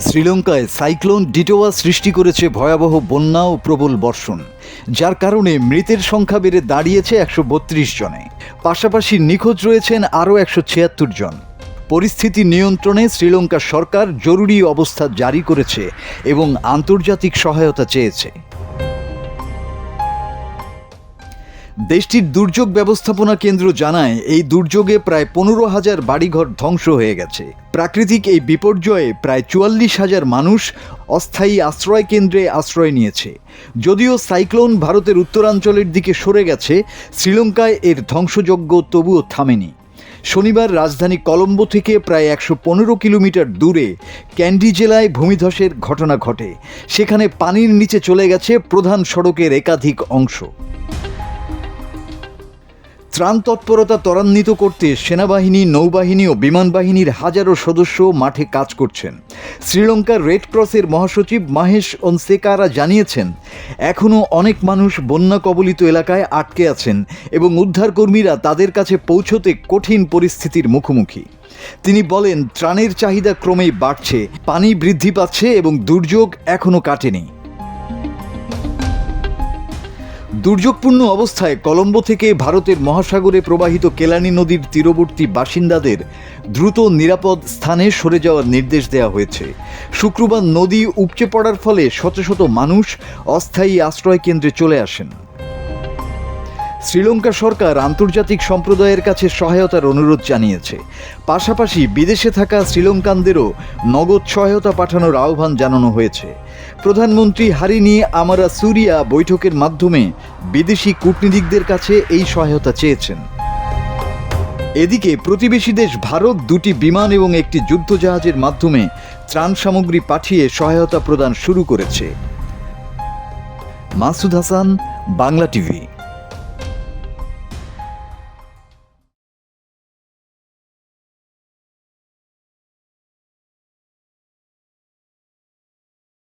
শ্রীলঙ্কায় সাইক্লোন ডিটোয়া সৃষ্টি করেছে ভয়াবহ বন্যা ও প্রবল বর্ষণ, যার কারণে মৃতের সংখ্যা বেড়ে দাঁড়িয়েছে 132 জনে। পাশাপাশি নিখোঁজ রয়েছেন আরও 176 জন। পরিস্থিতি নিয়ন্ত্রণে শ্রীলঙ্কা সরকার জরুরি অবস্থা জারি করেছে এবং আন্তর্জাতিক সহায়তা চেয়েছে। দেশটির দুর্যোগ ব্যবস্থাপনা কেন্দ্র জানায়, এই দুর্যোগে প্রায় 15,000 বাড়িঘর ধ্বংস হয়ে গেছে। প্রাকৃতিক এই বিপর্যয়ে প্রায় 44,000 মানুষ অস্থায়ী আশ্রয় কেন্দ্রে আশ্রয় নিয়েছে। যদিও সাইক্লোন ভারতের উত্তরাঞ্চলের দিকে সরে গেছে, শ্রীলঙ্কায় এর ধ্বংসযজ্ঞ তবুও থামেনি। শনিবার রাজধানী কলম্বো থেকে প্রায় 115 কিলোমিটার দূরে ক্যান্ডি জেলায় ভূমিধসের ঘটনা ঘটে। সেখানে পানির নিচে চলে গেছে প্রধান সড়কের একাধিক অংশ। ত্রাণ তৎপরতা ত্বরান্বিত করতে সেনাবাহিনী, নৌবাহিনী ও বিমান বাহিনীর হাজারো সদস্য মাঠে কাজ করছেন। শ্রীলঙ্কার রেড ক্রসের মহাসচিব মহেশ অনসেকারা জানিয়েছেন, এখনও অনেক মানুষ বন্যা কবলিত এলাকায় আটকে আছেন এবং উদ্ধারকর্মীরা তাদের কাছে পৌঁছতে কঠিন পরিস্থিতির মুখোমুখি। তিনি বলেন, ত্রাণের চাহিদা ক্রমেই বাড়ছে, পানি বৃদ্ধি পাচ্ছে এবং দুর্যোগ এখনও কাটেনি। দুর্যোগপূর্ণ অবস্থায় কলম্বো থেকে ভারতের মহাসাগরে প্রবাহিত কেলানি নদীর তীরবর্তী বাসিন্দাদের দ্রুত নিরাপদ স্থানে সরে যাওয়ার নির্দেশ দেওয়া হয়েছে। শুক্রবার নদী উপচে পড়ার ফলে শত শত মানুষ অস্থায়ী আশ্রয় কেন্দ্রে চলে আসেন। শ্রীলঙ্কা সরকার আন্তর্জাতিক সম্প্রদায়ের কাছে সহায়তার অনুরোধ জানিয়েছে। পাশাপাশি বিদেশে থাকা শ্রীলঙ্কানদেরও নগদ সহায়তা পাঠানোর আহ্বান জানানো হয়েছে। প্রধানমন্ত্রী হারিনি আমারাসুরিয়া বৈঠকের মাধ্যমে বিদেশি কূটনীতিকদের কাছে এই সহায়তা চেয়েছেন। এদিকে প্রতিবেশী দেশ ভারত 2টি বিমান এবং একটি যুদ্ধজাহাজের মাধ্যমে ত্রাণ সামগ্রী পাঠিয়ে সহায়তা প্রদান শুরু করেছে। মাসুদ হাসান, বাংলা টিভি।